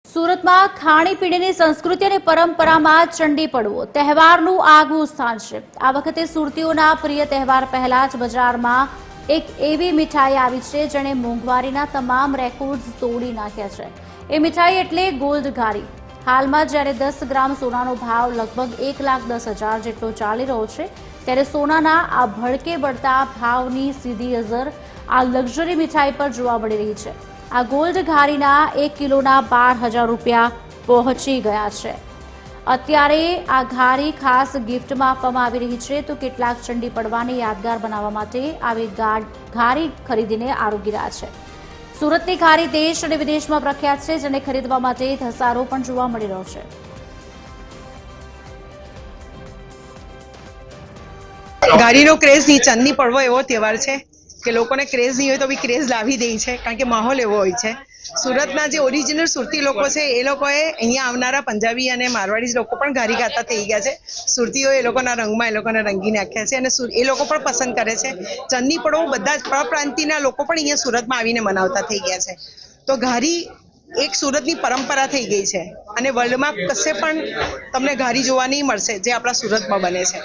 सूरत में खाणीपीणीनी संस्कृति और परंपरा में चंडी पड़वो तहेवारनु आगवुं स्थान छे। आ वखते सुरतीओना प्रिय तहेवार पहला ज बजार में एक एवी मीठाई आवी छे जेणे मोंघवारीना तमाम रेकोर्ड्स तोड़ी नाख्या छे। ए मीठाई एटले गोल्ड घारी। हाल में ज्यारे 10 ग्राम सोनानो भाव लगभग 1,10,000 जेटलो चाली रह्यो छे, त्यारे सोनाना आ भड़के बढ़ता भावनी सीधी असर आ लग्जरी मीठाई पर जोवा मळी रही छे। आ गोल्ड घारीना 1 किलोना 12,000 रूपिया पहोंची गया है। अत्यारे आ घारी खास गिफ्ट में आपवामां आवी रही है, तो केटलाक चंडी पड़वाने यादगार बनावा माटे आवी घारी खरीदीने आरोगी रह्या छे। सूरतनी घारी देश और विदेश में प्रख्यात है, जेने खरीदवा माटे धसारो पण जोवा मळी रह्यो छे। घारीनो क्रेज नहीं, चंदनी पड़वो एवो तहेवार छे के लोकोने क्रेज नहीं होय तो बी क्रेज लावी दे छे, कारण के माहोल एवो होय छे। सूरतना जे ओरिजिनल सुरती लोको छे ए लोकोए अहींया आवनारा पंजाबी अने मारवाड़ी लोको पण घारी खाता थई गया छे। सुरतीओ ए लोकोना रंगमां ए लोकोने रंगी नाख्या छे अने ए लोको पण पसंद करे छे। चंदनी पड़वो बधा ज परप्रांतिना लोको पण अहींया सूरतमां आवीने मनावता थई गया छे। तो घारी एक सूरतनी परंपरा थई गई छे अने वर्ल्डमां कशे पण तमने घारी जोवा नहीं मळशे जे आपणा सूरतमां बने छे।